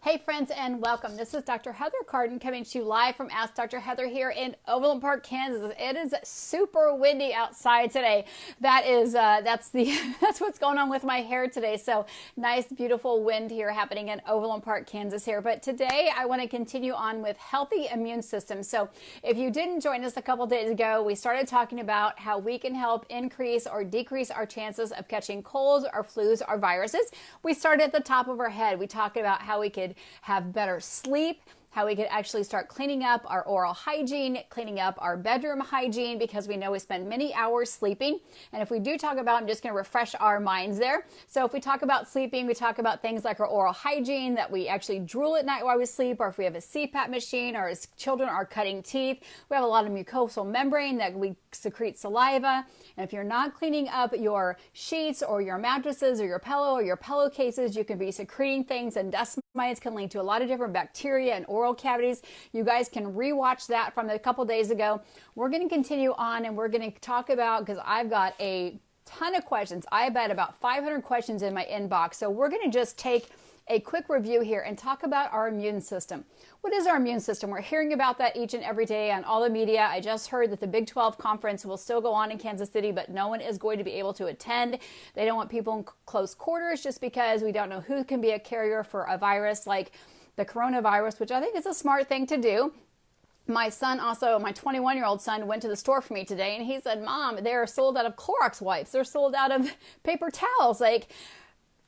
Hey friends and welcome. This is Dr. Heather Carden coming to you live from Ask Dr. Heather here in Overland Park, Kansas. It is super windy outside today. That's what's going on with my hair today. So nice, beautiful wind here happening in Overland Park, Kansas here. But today I want to continue on with healthy immune system. So if you didn't join us a couple days ago, we started talking about how we can help increase or decrease our chances of catching colds or flus or viruses. We started at the top of our head. We talked about how we could have better sleep, how we could actually start cleaning up our oral hygiene, cleaning up our bedroom hygiene, because we know we spend many hours sleeping. And if we do talk about, I'm just going to refresh our minds there. So if we talk about sleeping, we talk about things like our oral hygiene, that we actually drool at night while we sleep, or if we have a CPAP machine, or as children are cutting teeth, we have a lot of mucosal membrane that we secrete saliva. And if you're not cleaning up your sheets or your mattresses or your pillow or your pillowcases, you can be secreting things, and dust mites can lead to a lot of different bacteria and oral cavities. You guys can rewatch that from a couple days ago. We're going to continue on, and we're going to talk about, because I've got a ton of questions. I bet about 500 questions in my inbox. So we're going to just take a quick review here and talk about our immune system. What is our immune system? We're hearing about that each and every day on all the media. I just heard that the Big 12 conference will still go on in Kansas City, but no one is going to be able to attend. They don't want people in close quarters just because we don't know who can be a carrier for a virus like the coronavirus, which I think is a smart thing to do. My son also, my 21-year-old son, went to the store for me today, and he said, "Mom, they're sold out of Clorox wipes. They're sold out of paper towels." Like,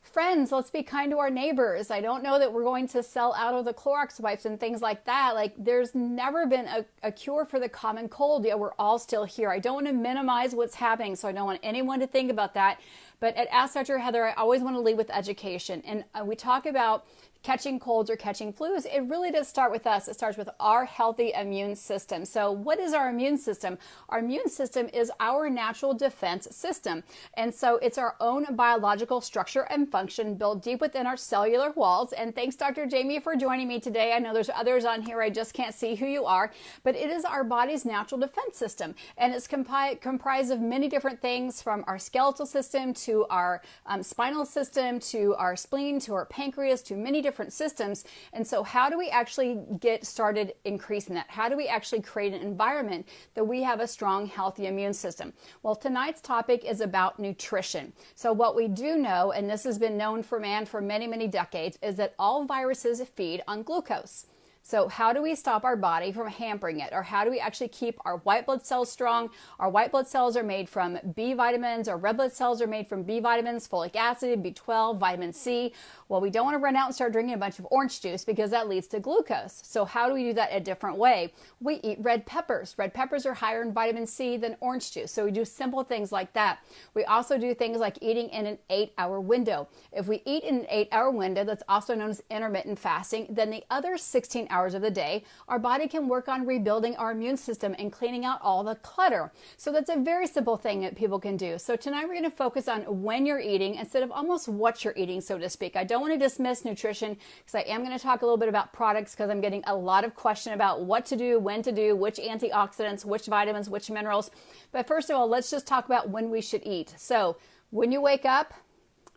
friends, let's be kind to our neighbors. I don't know that we're going to sell out of the Clorox wipes and things like that. Like, there's never been a cure for the common cold, yet we're all still here. I don't want to minimize what's happening, so I don't want anyone to think about that. But at Ask Dr. Heather, I always want to lead with education. And we talk about catching colds or catching flus. It really does start with us. It starts with our healthy immune system. So what is our immune system? Our immune system is our natural defense system. And so it's our own biological structure and function built deep within our cellular walls. And thanks, Dr. Jamie, for joining me today. I know there's others on here. I just can't see who you are. But it is our body's natural defense system. And it's comprised of many different things, from our skeletal system to our spinal system to our spleen to our pancreas to many different systems. And so how do we actually get started increasing that? How do we actually create an environment that we have a strong, healthy immune system? Well, tonight's topic is about nutrition. So what we do know, and this has been known for man for many, many decades, is that all viruses feed on glucose. So how do we stop our body from hampering it? Or how do we actually keep our white blood cells strong? Our white blood cells are made from B vitamins. Our red blood cells are made from B vitamins, folic acid, B12, vitamin C. Well, we don't want to run out and start drinking a bunch of orange juice, because that leads to glucose. So how do we do that a different way? We eat red peppers. Red peppers are higher in vitamin C than orange juice. So we do simple things like that. We also do things like eating in an 8-hour window. If we eat in an 8-hour window, that's also known as intermittent fasting, then the other 16 hours of the day, our body can work on rebuilding our immune system and cleaning out all the clutter. So that's a very simple thing that people can do. So tonight we're going to focus on when you're eating instead of almost what you're eating, so to speak. I don't want to dismiss nutrition, because I am going to talk a little bit about products, because I'm getting a lot of question about what to do, when to do, which antioxidants, which vitamins, which minerals. But first of all, let's just talk about when we should eat. So when you wake up,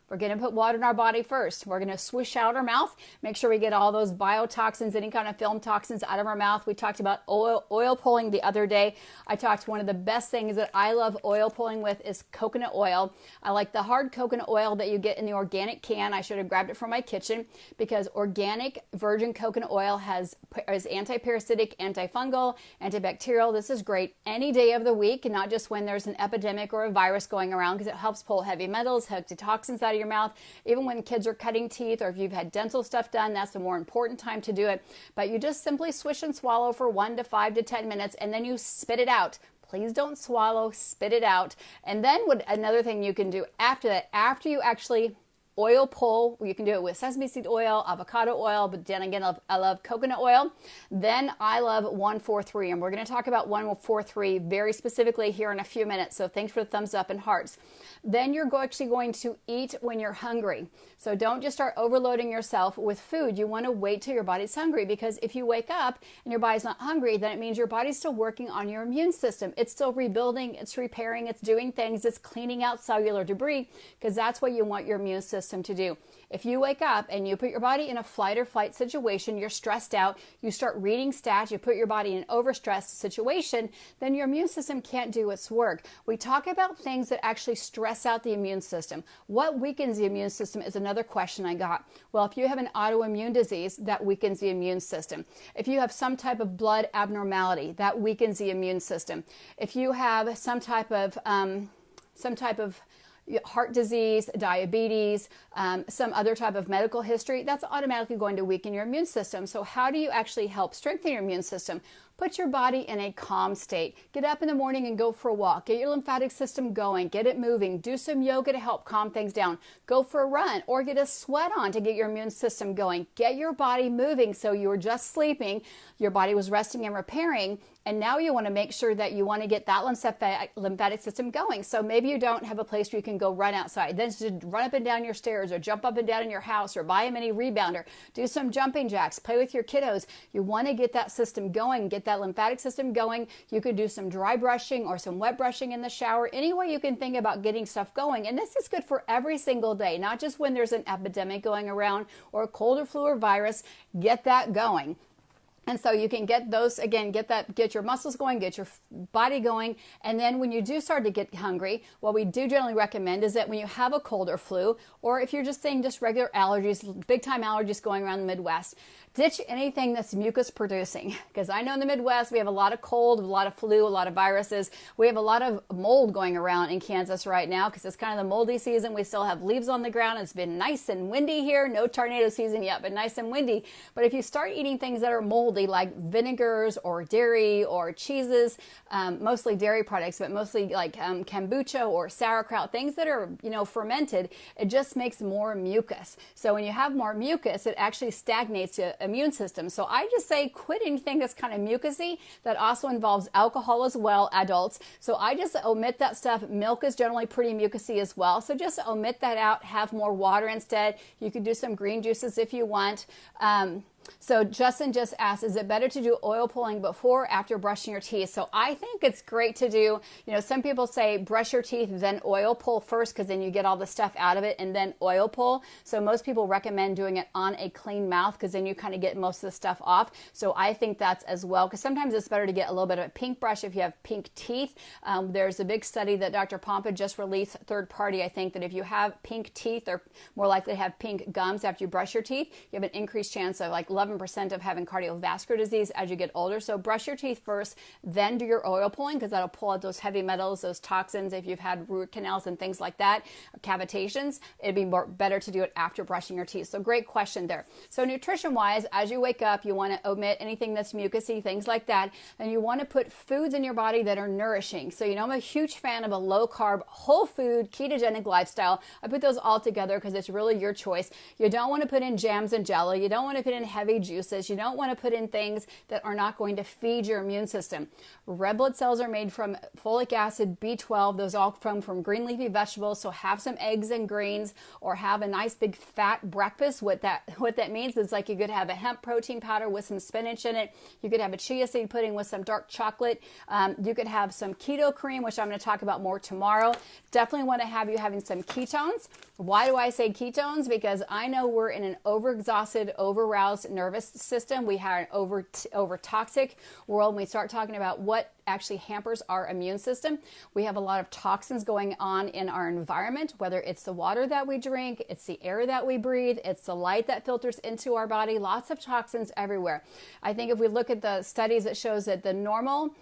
we're going to put water in our body first. We're going to swish out our mouth, make sure we get all those biotoxins, any kind of film toxins out of our mouth. We talked about oil pulling the other day. I talked one of the best things that I love oil pulling with is coconut oil. I like the hard coconut oil that you get in the organic can. I should have grabbed it from my kitchen, because organic virgin coconut oil is anti-parasitic, antifungal, antibacterial. This is great any day of the week, and not just when there's an epidemic or a virus going around, because it helps pull heavy metals, heavy toxins out of your mouth. Even when kids are cutting teeth, or if you've had dental stuff done, that's the more important time to do it. But you just simply swish and swallow for 1 to 5 to 10 minutes, and then you spit it out. Please don't swallow, spit it out. And then another thing you can do after that, after you actually oil pull, you can do it with sesame seed oil, avocado oil, but then again, I love coconut oil. Then I love 143, and we're going to talk about 143 very specifically here in a few minutes. So thanks for the thumbs up and hearts. Then you're actually going to eat when you're hungry. So don't just start overloading yourself with food. You want to wait till your body's hungry, because if you wake up and your body's not hungry, then it means your body's still working on your immune system. It's still rebuilding, it's repairing, it's doing things, it's cleaning out cellular debris, because that's what you want your immune system system to do. If you wake up and you put your body in a flight or flight situation, you're stressed out, you start reading stats, you put your body in an overstressed situation, then your immune system can't do its work. We talk about things that actually stress out the immune system. What weakens the immune system is another question I got. Well, if you have an autoimmune disease, that weakens the immune system. If you have some type of blood abnormality, that weakens the immune system. If you have some type of heart disease, diabetes, some other type of medical history, that's automatically going to weaken your immune system. So how do you actually help strengthen your immune system? Put your body in a calm state. Get up in the morning and go for a walk. Get your lymphatic system going. Get it moving. Do some yoga to help calm things down. Go for a run or get a sweat on to get your immune system going. Get your body moving so you were just sleeping. Your body was resting and repairing. And now you want to make sure that you want to get that lymphatic system going. So maybe you don't have a place where you can go run outside. Then just run up and down your stairs or jump up and down in your house or buy a mini rebounder. Do some jumping jacks. Play with your kiddos. You want to get that system going, get that lymphatic system going. You could do some dry brushing or some wet brushing in the shower. Any way you can think about getting stuff going. And this is good for every single day, not just when there's an epidemic going around or a cold or flu or virus. Get that going. And so you can get those, again, get your muscles going, get your body going. And then when you do start to get hungry, what we do generally recommend is that when you have a cold or flu, or if you're just saying just regular allergies, big time allergies going around the Midwest, ditch anything that's mucus producing. Because I know in the Midwest, we have a lot of cold, a lot of flu, a lot of viruses. We have a lot of mold going around in Kansas right now because it's kind of the moldy season. We still have leaves on the ground. It's been nice and windy here. No tornado season yet, but nice and windy. But if you start eating things that are moldy, like vinegars or dairy or cheeses, mostly dairy products, but mostly like kombucha or sauerkraut, things that are, fermented, it just makes more mucus. So when you have more mucus, it actually stagnates the immune system. So I just say quit anything that's kind of mucusy. That also involves alcohol as well, adults. So I just omit that stuff. Milk is generally pretty mucusy as well. So just omit that out, have more water instead. You could do some green juices if you want. So Justin just asked, is it better to do oil pulling before or after brushing your teeth? So I think it's great to do, some people say brush your teeth, then oil pull first, because then you get all the stuff out of it, and then oil pull. So most people recommend doing it on a clean mouth, because then you kind of get most of the stuff off. So I think that's as well, because sometimes it's better to get a little bit of a pink brush if you have pink teeth. There's a big study that Dr. Pompa just released, third party, I think, that if you have pink teeth, they're more likely to have pink gums after you brush your teeth. You have an increased chance of like 11% of having cardiovascular disease as you get older. So brush your teeth first, then do your oil pulling, because that'll pull out those heavy metals, those toxins. If you've had root canals and things like that, cavitations, it'd be better to do it after brushing your teeth. So great question there. So nutrition wise, as you wake up, you want to omit anything that's mucusy, things like that. And you want to put foods in your body that are nourishing. So, I'm a huge fan of a low carb, whole food, ketogenic lifestyle. I put those all together because it's really your choice. You don't want to put in jams and jelly. You don't want to put in heavy juices. You don't want to put in things that are not going to feed your immune system. Red blood cells are made from folic acid, B12. Those all come from green leafy vegetables. So have some eggs and grains, or have a nice big fat breakfast. What that means is like you could have a hemp protein powder with some spinach in it. You could have a chia seed pudding with some dark chocolate. You could have some keto cream, which I'm going to talk about more tomorrow. Definitely want to have you having some ketones. Why do I say ketones? Because I know we're in an overexhausted, over-aroused nervous system. We have an over toxic world. When we start talking about what actually hampers our immune system, we have a lot of toxins going on in our environment, whether it's the water that we drink, it's the air that we breathe, it's the light that filters into our body, lots of toxins everywhere. I think if we look at the studies, it shows that the normal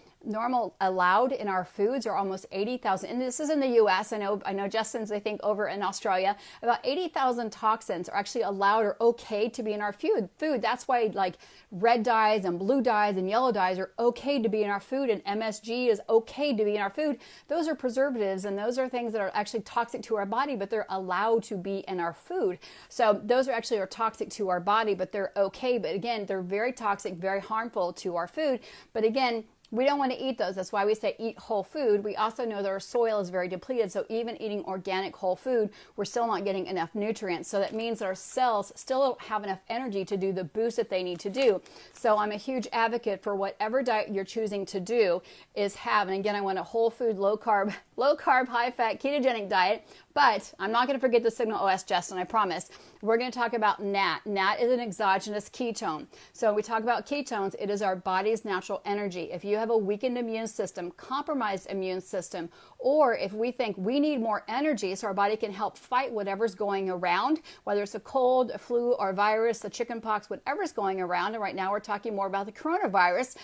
allowed in our foods are almost 80,000. And this is in the US. I know Justin's, I think, over in Australia. About 80,000 toxins are actually allowed or okay to be in our food. That's why like red dyes and blue dyes and yellow dyes are okay to be in our food, and MSG is okay to be in our food. Those are preservatives, and those are things that are actually toxic to our body, but they're allowed to be in our food. So those are toxic to our body, but they're okay. But again, they're very toxic, very harmful to our food. But again, we don't want to eat those. That's why we say eat whole food. We also know that our soil is very depleted. So even eating organic whole food, we're still not getting enough nutrients. So that means that our cells still don't have enough energy to do the boost that they need to do. So I'm a huge advocate for whatever diet you're choosing to do is have. And again, I want a whole food, low carb, high fat, ketogenic diet. But I'm not going to forget the Signal OS, Justin, I promise. We're going to talk about NAT. NAT is an exogenous ketone. So when we talk about ketones, it is our body's natural energy. If you have a weakened immune system, compromised immune system, or if we think we need more energy so our body can help fight whatever's going around, whether it's a cold, a flu, or virus, a chicken pox, whatever's going around, and right now we're talking more about the coronavirus,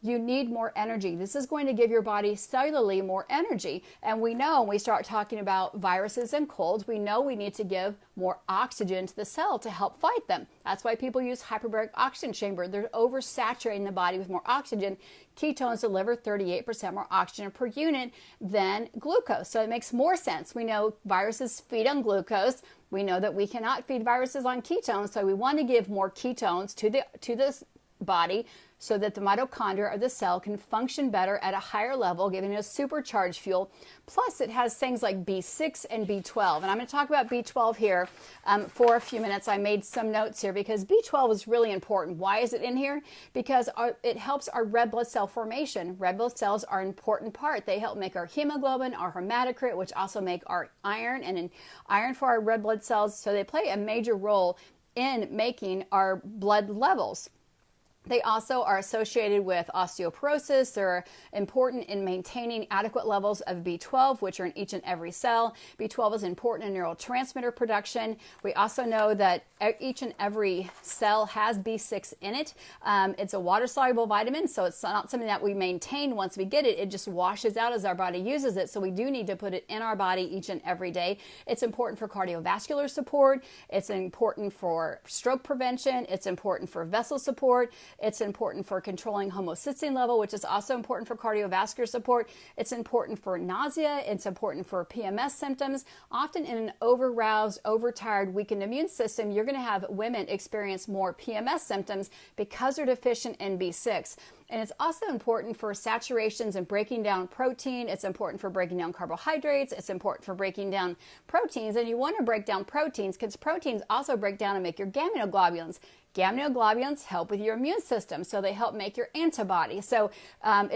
you need more energy. This is going to give your body cellularly more energy. And we know when we start talking about viruses and colds, we know we need to give more oxygen to the cell to help fight them. That's why people use hyperbaric oxygen chamber. They're oversaturating the body with more oxygen. Ketones deliver 38% more oxygen per unit than glucose. So it makes more sense. We know viruses feed on glucose. We know that we cannot feed viruses on ketones. So we want to give more ketones to the body so that the mitochondria of the cell can function better at a higher level, giving it a supercharged fuel. Plus, it has things like B6 and B12. And I'm going to talk about B12 here for a few minutes. I made some notes here because B12 is really important. Why is it in here? Because it helps our red blood cell formation. Red blood cells are an important part. They help make our hemoglobin, our hematocrit, which also make our iron, and iron for our red blood cells. So they play a major role in making our blood levels. They also are associated with osteoporosis. They're important in maintaining adequate levels of B12, which are in each and every cell. B12 is important in neurotransmitter production. We also know that each and every cell has B6 in it. It's a water-soluble vitamin, so it's not something that we maintain once we get it. It just washes out as our body uses it, so we do need to put it in our body each and every day. It's important for cardiovascular support. It's important for stroke prevention. It's important for vessel support. It's important for controlling homocysteine level, which is also important for cardiovascular support. It's important for nausea. It's important for PMS symptoms. Often in an over-roused, overtired, weakened immune system, you're going to have women experience more PMS symptoms because they're deficient in B6. And it's also important for saturations and breaking down protein. It's important for breaking down carbohydrates. It's important for breaking down proteins. And you want to break down proteins because proteins also break down and make your gametoglobulins. Gametoglobulins help with your immune system, so they help make your antibodies. So and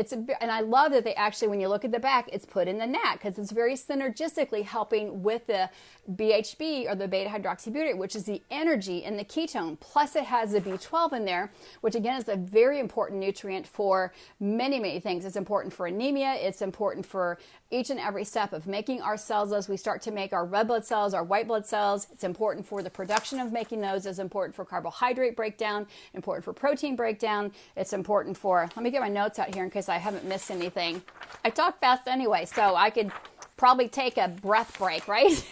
I love that they actually, when you look at the back, it's put in the NAT because it's very synergistically helping with the BHB or the beta hydroxybutyrate, which is the energy in the ketone. Plus it has the B12 in there, which again is a very important nutrient for many, many things. It's important for anemia. It's important for each and every step of making our cells as we start to make our red blood cells, our white blood cells. It's important for the production of making those. It's important for carbohydrate breakdown, important for protein breakdown. It's important for, let me get my notes out here in case I haven't missed anything. I talk fast anyway, so I could probably take a breath break, right?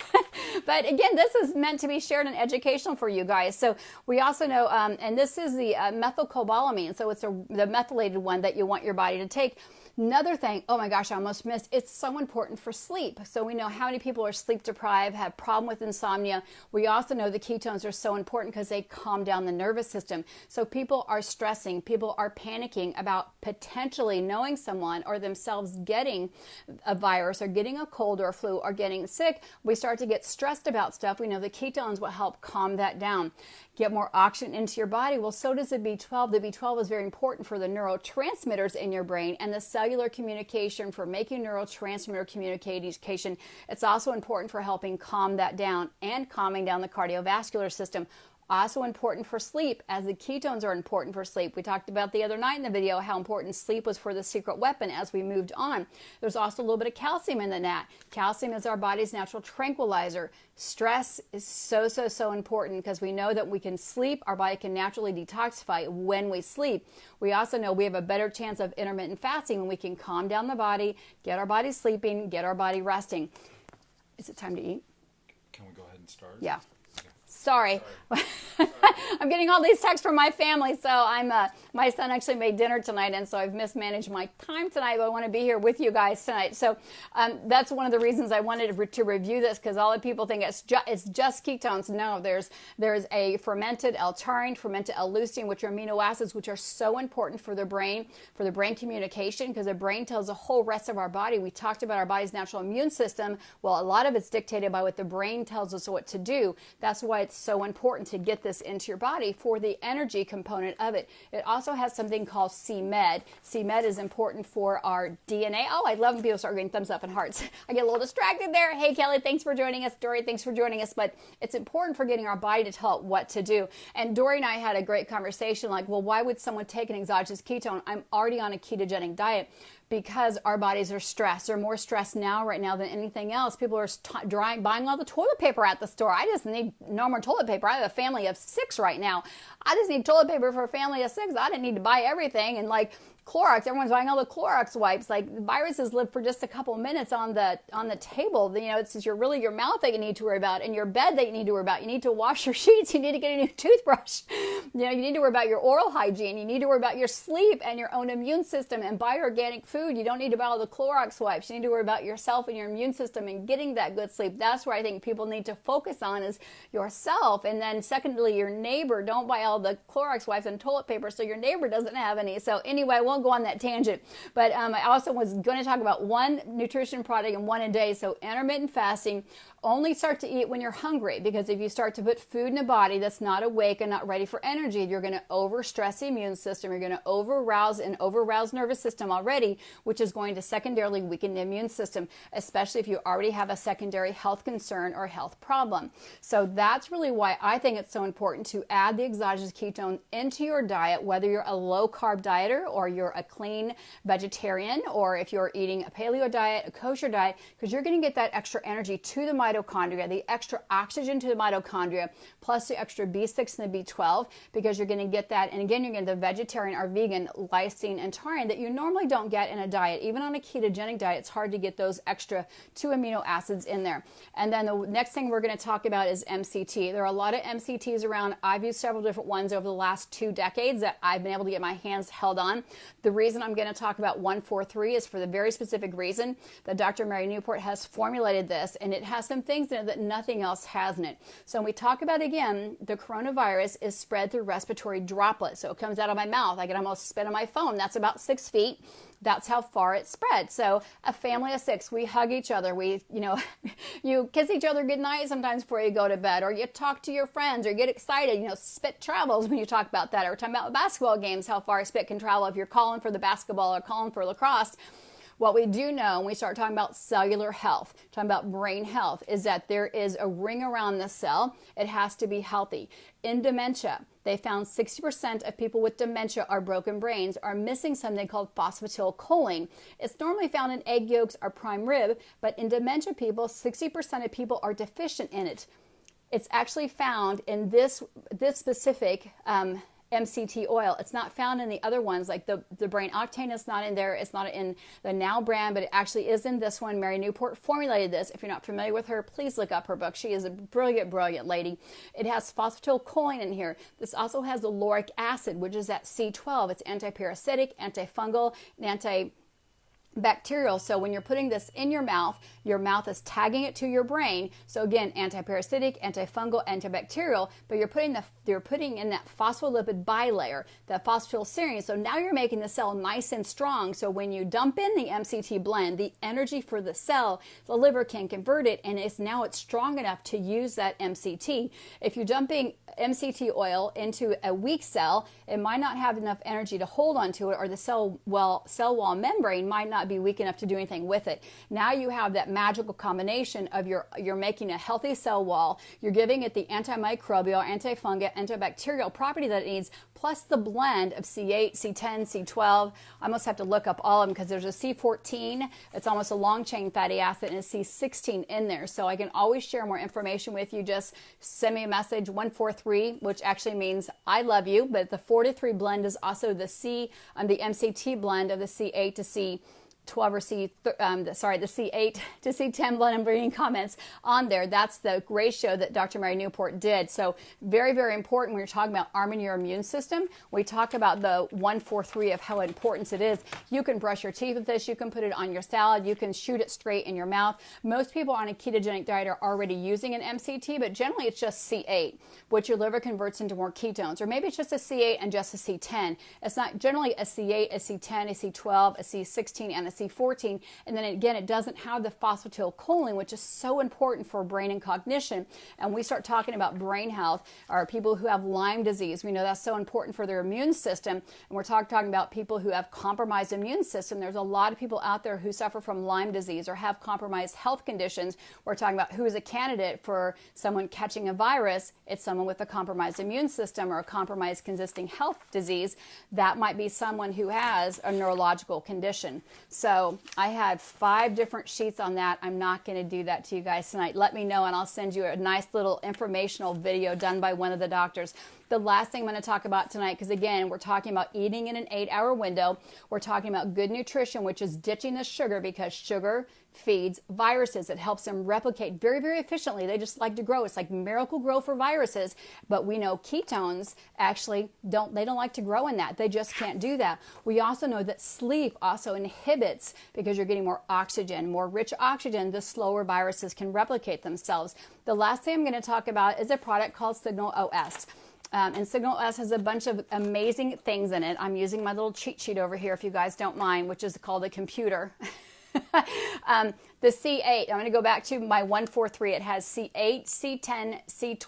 But again, this is meant to be shared and educational for you guys. So we also know, and this is the methylcobalamin. So it's the methylated one that you want your body to take. Another thing, oh my gosh, I almost missed, it's so important for sleep. So we know how many people are sleep deprived, have problem with insomnia. We also know the ketones are so important because they calm down the nervous system. So people are stressing, people are panicking about potentially knowing someone or themselves getting a virus or getting a cold or a flu or getting sick. We start to get stressed about stuff. We know the ketones will help calm that down. Get more oxygen into your body. Well, so does the B12. The B12 is very important for the neurotransmitters in your brain and the cellular communication for making neurotransmitter communication. It's also important for helping calm that down and calming down the cardiovascular system. Also important for sleep, as the ketones are important for sleep. We talked about the other night in the video how important sleep was for the secret weapon as we moved on. There's also a little bit of calcium in the NAT. Calcium is our body's natural tranquilizer. Stress is so important because we know that we can sleep. Our body can naturally detoxify when we sleep. We also know we have a better chance of intermittent fasting when we can calm down the body, get our body sleeping, get our body resting. Is it time to eat? Can we go ahead and start? Yeah. Sorry. I'm getting all these texts from my family, so my son actually made dinner tonight, and so I've mismanaged my time tonight, but I want to be here with you guys tonight. So that's one of the reasons I wanted to review this, because all the people think it's just ketones. No, there's a fermented L-taurine, fermented L-leucine, which are amino acids, which are so important for the brain communication, because the brain tells the whole rest of our body. We talked about our body's natural immune system. Well, a lot of it's dictated by what the brain tells us what to do. That's why it's so important to get this into your body. body for the energy component of it. It also has something called C-Med. C-Med is important for our DNA. Oh, I love when people start getting thumbs up and hearts. I get a little distracted there. Hey, Kelly, thanks for joining us. Dory, thanks for joining us. But it's important for getting our body to tell it what to do. And Dory and I had a great conversation like, well, why would someone take an exogenous ketone? I'm already on a ketogenic diet. Because our bodies are stressed. They're more stressed right now than anything else. People are buying all the toilet paper at the store. I just need no more toilet paper. I have a family of 6 right now. I just need toilet paper for a family of 6. I didn't need to buy everything. And like Clorox, everyone's buying all the Clorox wipes. Like viruses live for just a couple of minutes on the table. You know, it's your mouth that you need to worry about, and your bed that you need to worry about. You need to wash your sheets. You need to get a new toothbrush. You know, you need to worry about your oral hygiene. You need to worry about your sleep and your own immune system and buy organic food. You don't need to buy all the Clorox wipes. You need to worry about yourself and your immune system and getting that good sleep. That's where I think people need to focus on is yourself. And then secondly, your neighbor. Don't buy all the Clorox wipes and toilet paper so your neighbor doesn't have any. So anyway, I won't go on that tangent. But I also was going to talk about one nutrition product and one a day. So intermittent fasting, only start to eat when you're hungry, because if you start to put food in the body that's not awake and not ready for energy, you're going to overstress the immune system. You're going to overrouse nervous system already, which is going to secondarily weaken the immune system, especially if you already have a secondary health concern or health problem. So that's really why I think it's so important to add the exogenous ketone into your diet, whether you're a low carb dieter or you're a clean vegetarian, or if you're eating a paleo diet, a kosher diet, because you're going to get that extra energy to the mitochondria, the extra oxygen to the mitochondria, plus the extra B6 and the B12, because you're going to get that. And again, you're going to get the vegetarian or vegan lysine and taurine that you normally don't get in a diet. Even on a ketogenic diet, it's hard to get those extra 2 amino acids in there. And then the next thing we're going to talk about is MCT. There are a lot of MCTs around. I've used several different ones over the last 2 decades that I've been able to get my hands held on. The reason I'm going to talk about 143 is for the very specific reason that Dr. Mary Newport has formulated this, and it has some things in it that nothing else has in it. So when we talk about, again, the coronavirus is spread through respiratory droplets. So it comes out of my mouth. I can almost spit on my phone. That's about 6 feet. That's how far it spread. So a family of 6, we hug each other. We, you kiss each other goodnight sometimes before you go to bed, or you talk to your friends, or get excited. Spit travels when you talk about that. Or we're talking about basketball games, how far spit can travel if you're calling for the basketball or calling for lacrosse. What we do know when we start talking about cellular health, talking about brain health, is that there is a ring around the cell. It has to be healthy. In dementia, they found 60% of people with dementia or broken brains are missing something called phosphatidylcholine. It's normally found in egg yolks or prime rib, but in dementia people, 60% of people are deficient in it. It's actually found in this specific MCT oil. It's not found in the other ones, like the brain octane is not in there. It's not in the Now brand, but it actually is in this one. Mary Newport formulated this. If you're not familiar with her, please look up her book. She is a brilliant, brilliant lady. It has phosphatidylcholine in here. This also has the lauric acid, which is at C12. It's antiparasitic, antifungal, and antibacterial. So when you're putting this in your mouth is tagging it to your brain. So again, antiparasitic, antifungal, antibacterial, but you're putting in that phospholipid bilayer, that phosphatidylserine. So now you're making the cell nice and strong. So when you dump in the MCT blend, the energy for the cell, the liver can convert it, and it's strong enough to use that MCT. If you're dumping MCT oil into a weak cell, it might not have enough energy to hold onto it, or the cell wall membrane might not be weak enough to do anything with it. Now you have that magical combination of you're making a healthy cell wall, you're giving it the antimicrobial, antifungal, antibacterial property that it needs, plus the blend of C8, C10, C12. I almost have to look up all of them because there's a C14. It's almost a long chain fatty acid, and a C16 in there. So I can always share more information with you. Just send me a message, 143, which actually means I love you. But the 4-3 blend is also the MCT blend of the C8 to C12 or the C8 to C10 blend. I'm bringing comments on there. That's the ratio that Dr. Mary Newport did. So very, very important when you're talking about arming your immune system. We talk about the 143 of how important it is. You can brush your teeth with this. You can put it on your salad. You can shoot it straight in your mouth. Most people on a ketogenic diet are already using an MCT, but generally it's just C8, which your liver converts into more ketones. Or maybe it's just a C8 and just a C10. It's not generally a C8, a C10, a C12, a C16, and a C14. And then again, it doesn't have the phosphatidylcholine, which is so important for brain and cognition. And we start talking about brain health, or people who have Lyme disease. We know that's so important for their immune system. And we're talking about people who have compromised immune system. There's a lot of people out there who suffer from Lyme disease or have compromised health conditions. We're talking about who is a candidate for someone catching a virus. It's someone with a compromised immune system or a compromised existing health disease. That might be someone who has a neurological condition. So I had 5 different sheets on that. I'm not going to do that to you guys tonight. Let me know and I'll send you a nice little informational video done by one of the doctors. The last thing I'm going to talk about tonight, because again, we're talking about eating in an 8-hour window. We're talking about good nutrition, which is ditching the sugar, because sugar feeds viruses. It helps them replicate very, very efficiently. They just like to grow. It's like miracle grow for viruses. But we know ketones actually don't like to grow in that. They just can't do that. We also know that sleep also inhibits, because you're getting more oxygen, more rich oxygen, the slower viruses can replicate themselves. The last thing I'm going to talk about is a product called Signal OS. And Signal OS has a bunch of amazing things in it. I'm using my little cheat sheet over here, if you guys don't mind, which is called a computer. The C8, I'm going to go back to my 143. It has C8, C10, C12,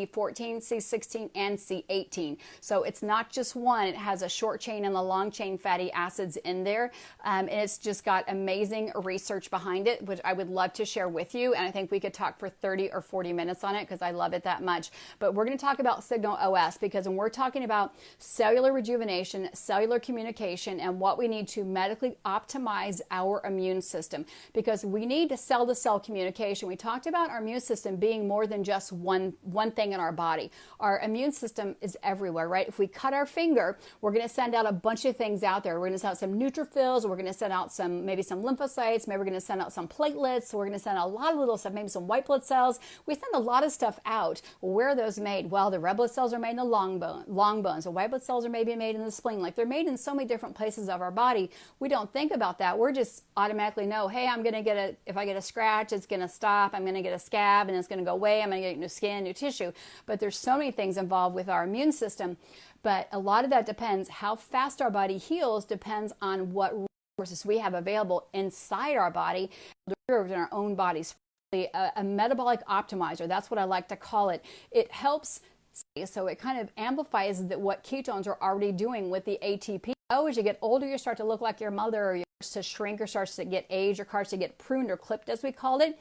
C14, C16, and C18. So it's not just one. It has a short chain and a long chain fatty acids in there. And it's just got amazing research behind it, which I would love to share with you. And I think we could talk for 30 or 40 minutes on it because I love it that much. But we're going to talk about Signal OS, because when we're talking about cellular rejuvenation, cellular communication, and what we need to medically optimize our immune system, because we need cell-to-cell communication. We talked about our immune system being more than just one thing in our body. Our immune system is everywhere, right? If we cut our finger, we're going to send out a bunch of things out there. We're going to send out some neutrophils. We're going to send out maybe some lymphocytes. Maybe we're going to send out some platelets. We're going to send out a lot of little stuff, maybe some white blood cells. We send a lot of stuff out. Well, where are those made? Well, the red blood cells are made in the long bones. The white blood cells are maybe made in the spleen. Like, they're made in so many different places of our body. We don't think about that. We're just automatically know, hey, I'm going to get if I get a scratch, it's going to stop. I'm going to get a scab and it's going to go away. I'm going to get new skin, new tissue. But there's so many things involved with our immune system. But a lot of that depends, how fast our body heals depends on what resources we have available inside our body, in our own bodies. A metabolic optimizer, that's what I like to call it. It helps, so it kind of amplifies what ketones are already doing with the ATP. As you get older, you start to look like your mother, or you start to shrink, or starts to get aged, or starts to get pruned or clipped, as we called it.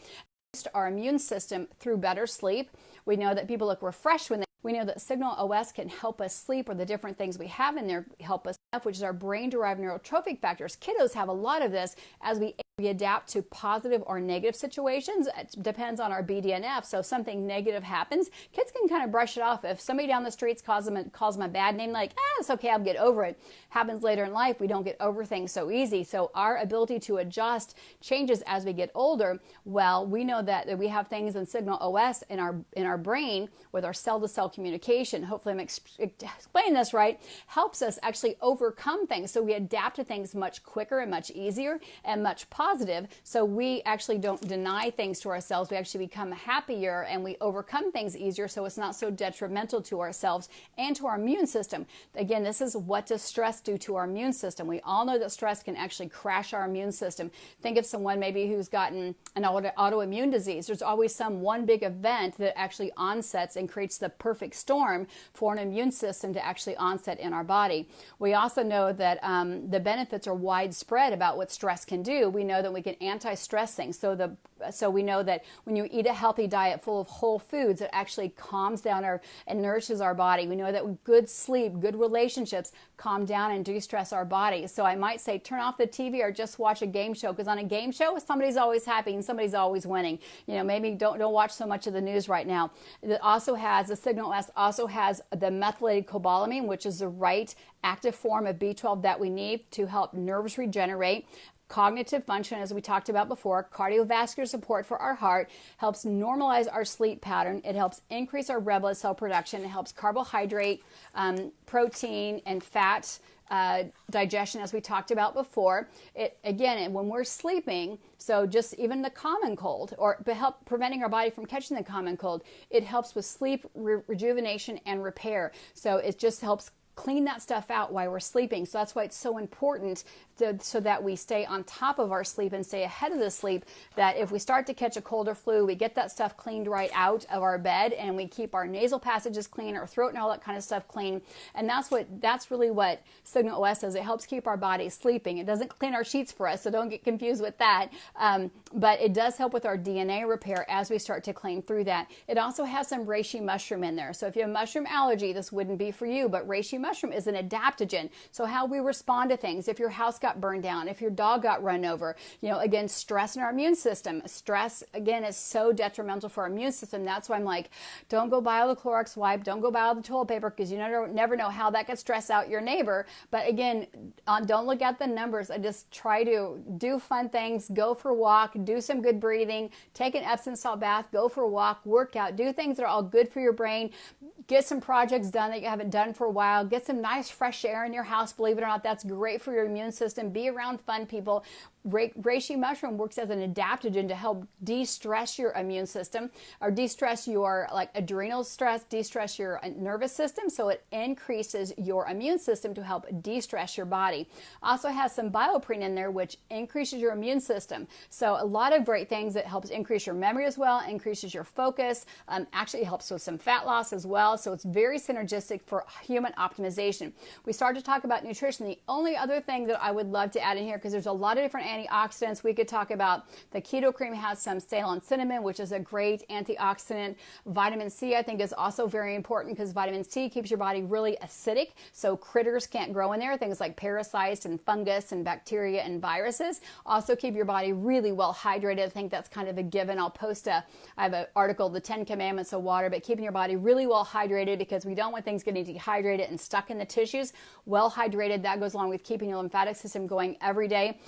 Our immune system through better sleep. We know that people look refreshed when we know that Signal OS can help us sleep, or the different things we have in there help us, which is our brain-derived neurotrophic factors. Kiddos have a lot of this as we adapt to positive or negative situations. It depends on our BDNF. So if something negative happens, kids can kind of brush it off. If somebody down the streets calls them a bad name, like, it's okay, I'll get over it. Happens later in life. We don't get over things so easy. So our ability to adjust changes as we get older. Well, we know that we have things in Signal OS in our brain with our cell-to-cell communication. Hopefully I'm explaining this right. Helps us actually overcome things. So we adapt to things much quicker and much easier and much positive. So we actually don't deny things to ourselves. We actually become happier and we overcome things easier, so it's not so detrimental to ourselves and to our immune system. Again, this is what does stress do to our immune system. We all know that stress can actually crash our immune system. Think of someone maybe who's gotten an autoimmune disease. There's always one big event that actually onsets and creates the perfect storm for an immune system to actually onset in our body. We also know that the benefits are widespread about what stress can do. We know that we can anti-stress things. So we know that when you eat a healthy diet full of whole foods, it actually calms down and nourishes our body. We know that good sleep, good relationships calm down and de-stress our body. So I might say turn off the TV or just watch a game show, because on a game show, somebody's always happy and somebody's always winning. Maybe don't watch so much of the news right now. It also has, the Signal S also has the methylated cobalamin, which is the right active form of B12 that we need to help nerves regenerate. Cognitive function, as we talked about before, cardiovascular support for our heart, helps normalize our sleep pattern. It helps increase our red blood cell production. It helps carbohydrate, protein, and fat digestion, as we talked about before. When we're sleeping, so just even the common cold, or help preventing our body from catching the common cold, it helps with sleep rejuvenation and repair. So it just helps clean that stuff out while we're sleeping. So that's why it's so important so that we stay on top of our sleep and stay ahead of the sleep, that if we start to catch a cold or flu, we get that stuff cleaned right out of our bed, and we keep our nasal passages clean, our throat and all that kind of stuff clean. And that's really what Signal OS does. It helps keep our body sleeping. It doesn't clean our sheets for us, so don't get confused with that. But it does help with our DNA repair as we start to clean through that. It also has some reishi mushroom in there. So if you have a mushroom allergy, this wouldn't be for you, but reishi mushroom is an adaptogen. So how we respond to things, if your house got burned down, if your dog got run over, again, stress in our immune system. Stress, again, is so detrimental for our immune system. That's why I'm like, don't go buy all the Clorox wipe, don't go buy all the toilet paper, because you never know how that could stress out your neighbor. But again, don't look at the numbers. I just try to do fun things, go for a walk, do some good breathing, take an Epsom salt bath, go for a walk, work out, do things that are all good for your brain, get some projects done that you haven't done for a while, get some nice fresh air in your house. Believe it or not, that's great for your immune system. Be around fun people. Reishi mushroom works as an adaptogen to help de-stress your immune system, or de-stress your adrenal stress, de-stress your nervous system. So it increases your immune system to help de-stress your body. Also has some bioprene in there, which increases your immune system. So a lot of great things that helps increase your memory as well, increases your focus, actually helps with some fat loss as well. So it's very synergistic for human optimization. We start to talk about nutrition. The only other thing that I would love to add in here, because there's a lot of different antioxidants. We could talk about the keto cream has some Ceylon cinnamon, which is a great antioxidant. Vitamin C, I think, is also very important, because vitamin C keeps your body really acidic, so critters can't grow in there. Things like parasites and fungus and bacteria and viruses also keep your body really well hydrated. I think that's kind of a given. I have an article, The 10 Commandments of Water, but keeping your body really well hydrated, because we don't want things getting dehydrated and stuck in the tissues. Well hydrated, that goes along with keeping your lymphatic system going every day.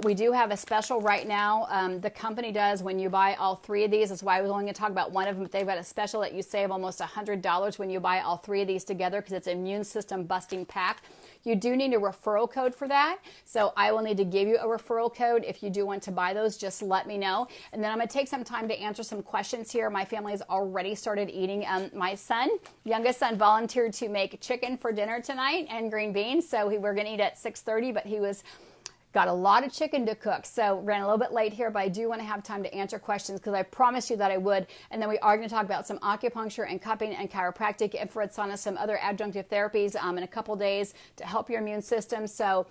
We do have a special right now. The company does, when you buy all three of these. That's why I was only going to talk about one of them. But they've got a special that you save almost $100 when you buy all three of these together, because it's an immune system busting pack. You do need a referral code for that. So I will need to give you a referral code. If you do want to buy those, just let me know. And then I'm going to take some time to answer some questions here. My family has already started eating. My youngest son, volunteered to make chicken for dinner tonight and green beans. So we're going to eat at 6:30, but he got a lot of chicken to cook, so ran a little bit late here, but I do want to have time to answer questions, because I promised you that I would. And then we are going to talk about some acupuncture and cupping and chiropractic, infrared sauna, some other adjunctive therapies in a couple days to help your immune system. So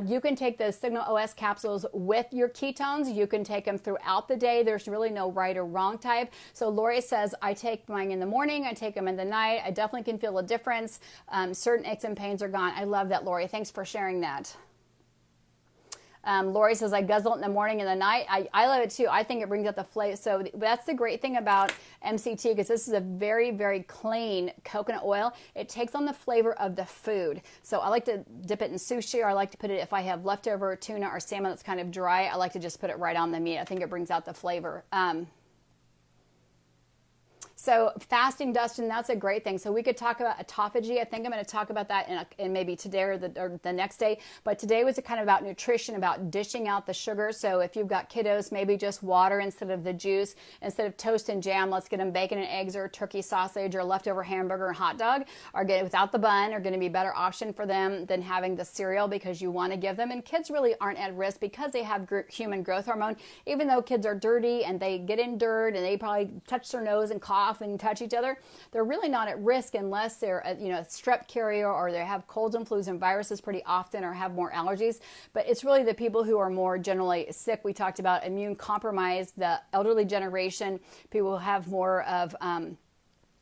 you can take the Signal OS capsules with your ketones. You can take them throughout the day. There's really no right or wrong type. So Lori says, I take mine in the morning, I take them in the night. I definitely can feel a difference. Certain aches and pains are gone. I love that, Lori. Thanks for sharing that. Lori says, I guzzle it in the morning and the night. I love it too. I think it brings out the flavor. So that's the great thing about MCT, because this is a very, very clean coconut oil. It takes on the flavor of the food. So I like to dip it in sushi, or I like to put it, if I have leftover tuna or salmon that's kind of dry, I like to just put it right on the meat. I think it brings out the flavor. So fasting, Dustin, that's a great thing. So we could talk about autophagy. I think I'm going to talk about that in maybe today or the next day. But today was kind of about nutrition, about dishing out the sugar. So if you've got kiddos, maybe just water instead of the juice. Instead of toast and jam, let's get them bacon and eggs, or turkey sausage, or leftover hamburger and hot dog, or get it without the bun, are going to be a better option for them than having the cereal, because you want to give them. And kids really aren't at risk because they have human growth hormone. Even though kids are dirty and they get in dirt and they probably touch their nose and cough and touch each other, they're really not at risk unless they're a strep carrier, or they have colds and flus and viruses pretty often, or have more allergies. But it's really the people who are more generally sick. We talked about immune compromised, the elderly generation, people who have more of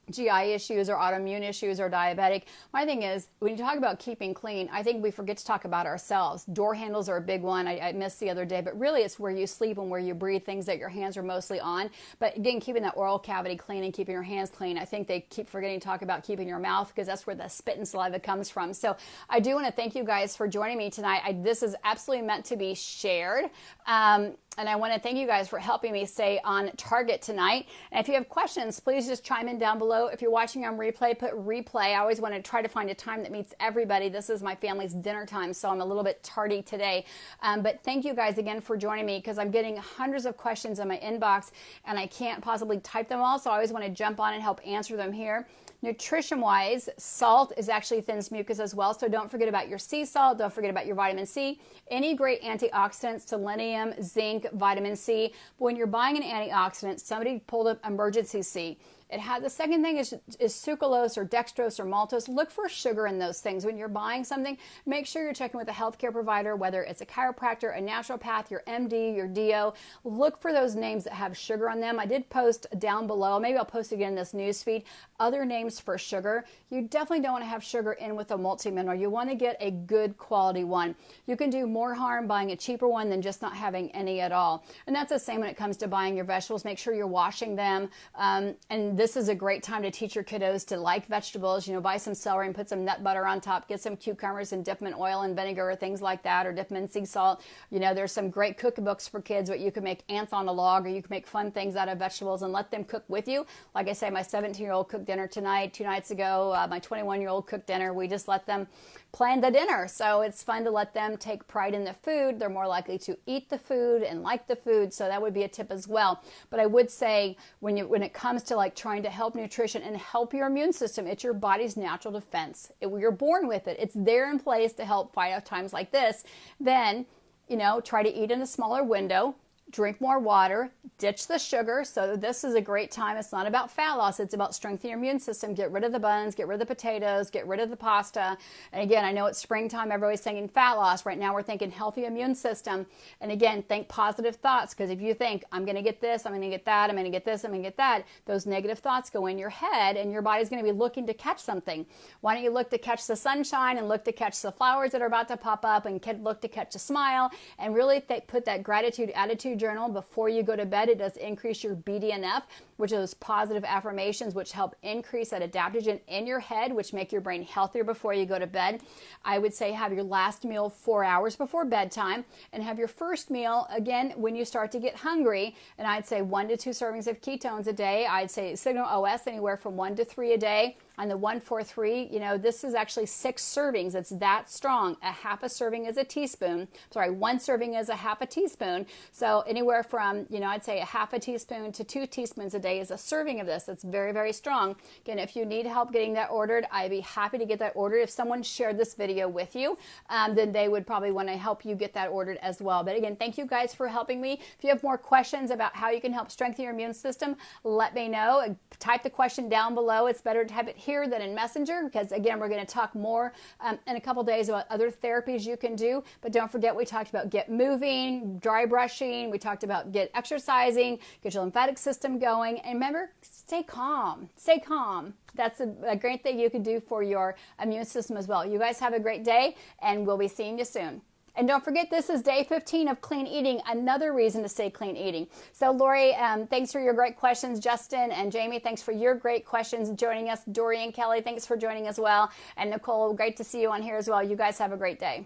GI issues or autoimmune issues or diabetic. My thing is, when you talk about keeping clean, I think we forget to talk about ourselves. Door handles are a big one. I missed the other day, but really it's where you sleep and where you breathe, things that your hands are mostly on. But again, keeping that oral cavity clean and keeping your hands clean. I think they keep forgetting to talk about keeping your mouth, because that's where the spit and saliva comes from. So I do want to thank you guys for joining me tonight. This is absolutely meant to be shared. And I want to thank you guys for helping me stay on target tonight. And if you have questions, please just chime in down below. If you're watching on replay, put replay. I always want to try to find a time that meets everybody. This is my family's dinner time, so I'm a little bit tardy today. But thank you guys again for joining me, because I'm getting hundreds of questions in my inbox and I can't possibly type them all. So I always want to jump on and help answer them here. Nutrition-wise, salt is actually thins mucus as well, so don't forget about your sea salt, don't forget about your vitamin C. Any great antioxidants, selenium, zinc, vitamin C. But when you're buying an antioxidant, somebody pulled up emergency C. It has the second thing is sucralose or dextrose or maltose. Look for sugar in those things. When you're buying something, make sure you're checking with a healthcare provider, whether it's a chiropractor, a naturopath, your MD, your DO. Look for those names that have sugar on them. I did post down below, maybe I'll post again in this news feed, other names for sugar. You definitely don't want to have sugar in with a multi-mineral. You want to get a good quality one. You can do more harm buying a cheaper one than just not having any at all. And that's the same when it comes to buying your vegetables. Make sure you're washing them. And this is a great time to teach your kiddos to like vegetables. Buy some celery and put some nut butter on top. Get some cucumbers and dip them in oil and vinegar or things like that, or dip them in sea salt. There's some great cookbooks for kids where you can make ants on a log, or you can make fun things out of vegetables and let them cook with you. Like I say, my 17-year-old cooked dinner tonight. 2 nights ago, my 21-year-old cooked dinner. We just let them plan the dinner. So it's fun to let them take pride in the food. They're more likely to eat the food and like the food. So that would be a tip as well. But I would say when it comes to like trying to help nutrition and help your immune system, it's your body's natural defense. You're born with it. It's there in place to help fight off times like this. Then, try to eat in a smaller window. Drink more water, ditch the sugar. So this is a great time. It's not about fat loss. It's about strengthening your immune system. Get rid of the buns, get rid of the potatoes, get rid of the pasta. And again, I know it's springtime. Everybody's thinking fat loss. Right now we're thinking healthy immune system. And again, think positive thoughts, because if you think, I'm going to get this, I'm going to get that, I'm going to get this, I'm going to get that, those negative thoughts go in your head and your body's going to be looking to catch something. Why don't you look to catch the sunshine and look to catch the flowers that are about to pop up and look to catch a smile, and really put that gratitude attitude journal before you go to bed. It does increase your BDNF, which is positive affirmations, which help increase that adaptogen in your head, which make your brain healthier before you go to bed. I would say have your last meal 4 hours before bedtime, and have your first meal, again, when you start to get hungry. And I'd say 1 to 2 servings of ketones a day. I'd say Signal OS anywhere from 1 to 3 a day. On the 1-4-3, this is actually 6 servings. It's that strong. A half a serving is a teaspoon. Sorry, 1 serving is a half a teaspoon. So anywhere from, I'd say a half a teaspoon to 2 teaspoons a day is a serving of this. It's very, very strong. Again, if you need help getting that ordered, I'd be happy to get that ordered. If someone shared this video with you, then they would probably want to help you get that ordered as well. But again, thank you guys for helping me. If you have more questions about how you can help strengthen your immune system, let me know. Type the question down below. It's better to have it here than in Messenger, because again, we're going to talk more in a couple days about other therapies you can do. But don't forget, we talked about get moving, dry brushing. We talked about get exercising, get your lymphatic system going. And remember, stay calm. Stay calm. That's a great thing you can do for your immune system as well. You guys have a great day, and we'll be seeing you soon. And don't forget, this is day 15 of clean eating, another reason to stay clean eating. So Lori, thanks for your great questions. Justin and Jamie, thanks for your great questions joining us. Dory and Kelly, thanks for joining as well. And Nicole, great to see you on here as well. You guys have a great day.